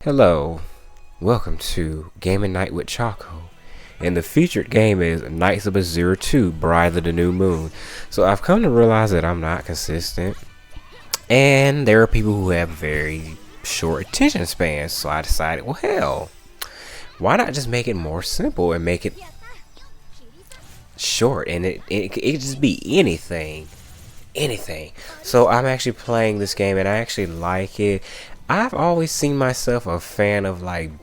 Hello, welcome to Gaming Night with Choco, and the featured game is Nights of Azure 2, Bride of the New Moon. So I've come to realize that I'm not consistent, and there are people who have very short attention spans, so I decided, well hell, why not just make it more simple and make it short, and it could just be anything. So I'm actually playing this game and I actually like it. I've always seen myself a fan of like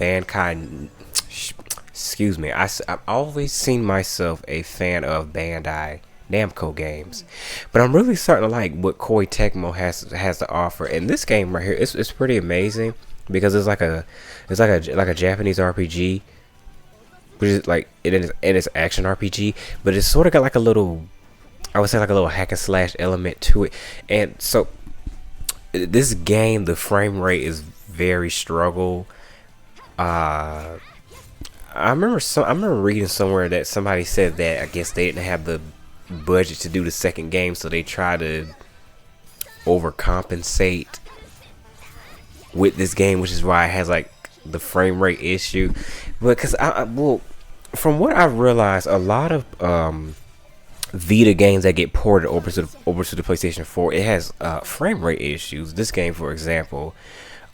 excuse me, I've always seen myself a fan of Bandai Namco games, but I'm really starting to like what Koei Tecmo has to offer. And this game right here, it's pretty amazing because it's like a Japanese RPG, which is like it is action RPG, but it's sort of got like a little, I would say like a little hack and slash element to it. And so this game, the frame rate is very struggle. I remember reading somewhere that somebody said that I guess they didn't have the budget to do the second game, so they try to overcompensate with this game, which is why it has like the frame rate issue. But because well, from what I've realized, a lot of Vita games that get ported over to the PlayStation 4, it has frame rate issues. This game, for example,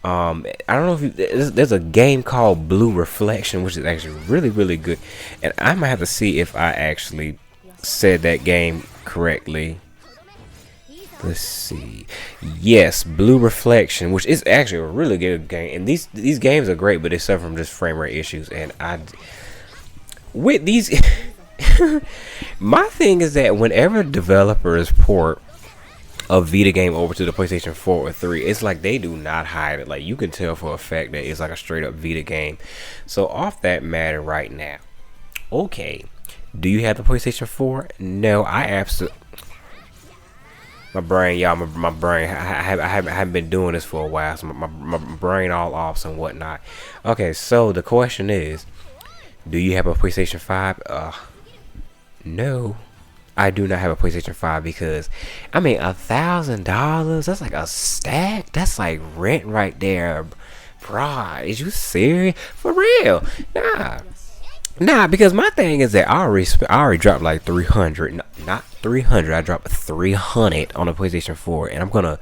I don't know if there's a game called Blue Reflection, which is actually really good, and I might have to see if I actually said that game correctly. Let's see. Yes, Blue Reflection, which is actually a really good game, and these games are great, but they suffer from just frame rate issues. And with these my thing is that whenever developers port a Vita game over to the PlayStation 4 or 3, it's like they do not hide it. Like, you can tell for a fact that it's like a straight up Vita game. So off that matter right now, okay, do you have the PlayStation 4? No, I absolutely, my brain, y'all, my brain, I haven't been doing this for a while, so my brain all off and whatnot. Okay, so the question is, do you have a PlayStation 5? No, I do not have a PlayStation 5 because, I mean, $1,000, that's like a stack. That's like rent right there. Bruh, is you serious? For real? Nah, because my thing is that I already dropped like 300, not 300, I dropped 300 on the PlayStation 4, and I'm gonna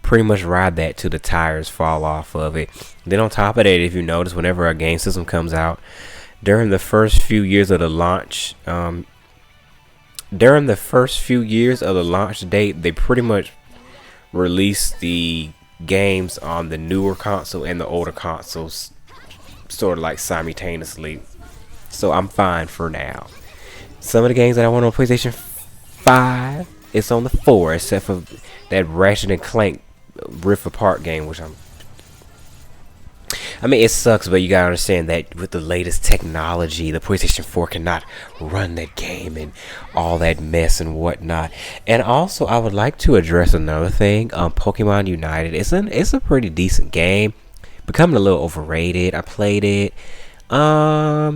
pretty much ride that till the tires fall off of it. Then on top of that, if you notice, whenever a game system comes out, during the first few years of the launch, date, they pretty much release the games on the newer console and the older consoles sort of like simultaneously. So I'm fine for now. Some of the games that I want on PlayStation 5, it's on the 4, except for that Ratchet and Clank Rift Apart game, which I mean, it sucks, but you gotta understand that with the latest technology, the PlayStation 4 cannot run that game and all that mess and whatnot. And also, I would like to address another thing. Pokemon United, it's a pretty decent game, becoming a little overrated. I played it. I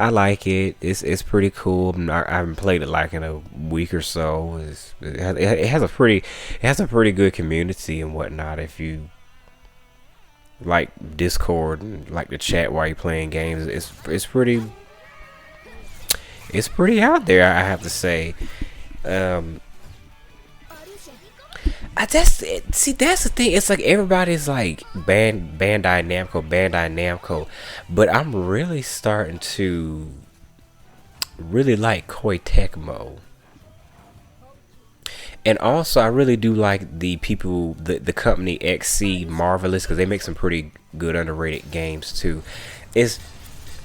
like it. It's pretty cool. I haven't played it like in a week or so. It has a pretty good community and whatnot. If you like Discord and like the chat while you're playing games, it's pretty out there, I have to say. That's the thing. It's like everybody's like Bandai Namco, but I'm really starting to really like Koei Tecmo. And also, I really do like the people, the company XC Marvelous, because they make some pretty good underrated games too. If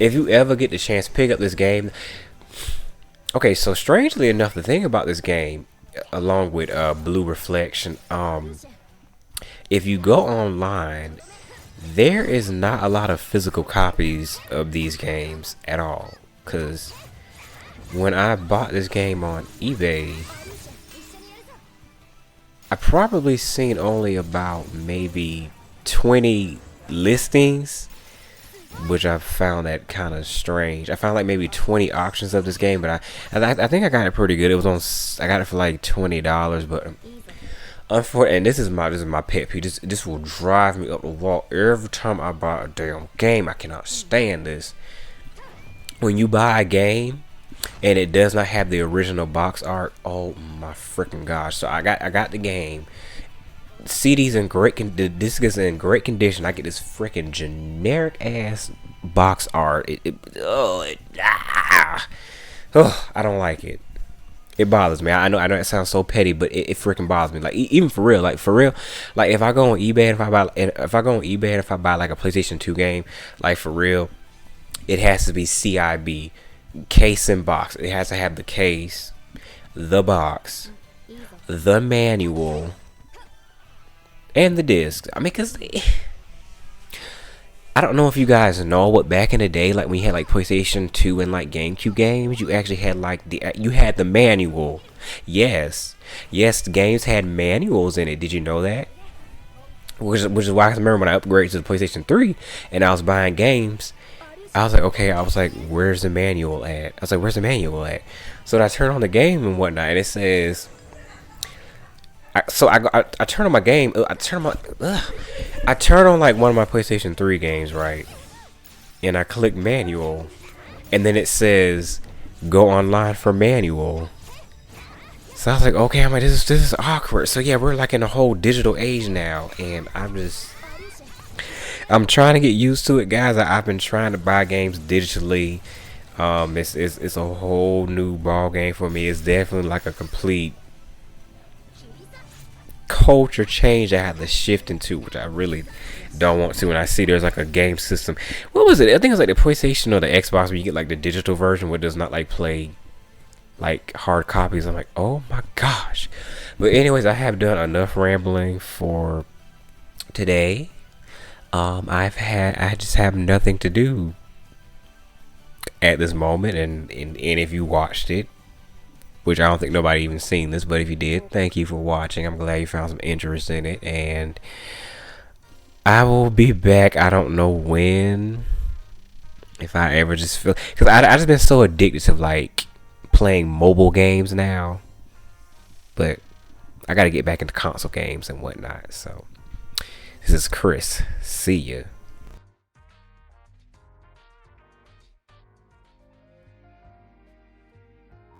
you ever get the chance, pick up this game. Okay, so strangely enough, the thing about this game, along with Blue Reflection, if you go online, there is not a lot of physical copies of these games at all. Because when I bought this game on eBay, I probably seen only about maybe 20 listings, which I found that kind of strange. I found like maybe 20 auctions of this game, but I think I got it pretty good. I got it for like $20, but Unfortunately, and this is my pet peeve. This will drive me up the wall every time I buy a damn game. I cannot stand this. When you buy a game and it does not have the original box art, oh my freaking gosh! So I got the game. CD's in great the disc is in great condition. I get this freaking generic ass box art. I don't like it. It bothers me. I know it sounds so petty, but it freaking bothers me. Like even for real, like if I go on eBay and if I buy like a PlayStation 2 game, like for real, it has to be CIB, case and box. It has to have the case, the box, the manual, and the disc. I mean, cause I don't know if you guys know, but back in the day, like when you had like PlayStation 2 and like GameCube games, you actually had like you had the manual. Yes, the games had manuals in it. Did you know that? Which is why I remember when I upgraded to the PlayStation 3 and I was buying games, I was like, okay, where's the manual at? So I turn on the game and whatnot, and it says. I turn on my game. I turn on like one of my PlayStation 3 games, right? And I click manual, and then it says go online for manual. So I was like, okay, I'm like, this is awkward. So yeah, we're like in a whole digital age now, and I'm trying to get used to it, guys. I've been trying to buy games digitally. It's a whole new ball game for me. It's definitely like a complete culture change I have to shift into, which I really don't want to. When I see there's like a game system, what was it? I think it was like the PlayStation or the Xbox where you get like the digital version where it does not like play like hard copies. I'm like, oh my gosh. But anyways, I have done enough rambling for today. I just have nothing to do at this moment, and if you watched it, which I don't think nobody even seen this, but if you did, thank you for watching. I'm glad you found some interest in it, and I will be back. I don't know when, if I ever just feel, because I just been so addicted to like playing mobile games now, but I got to get back into console games and whatnot. So this is Chris. See ya.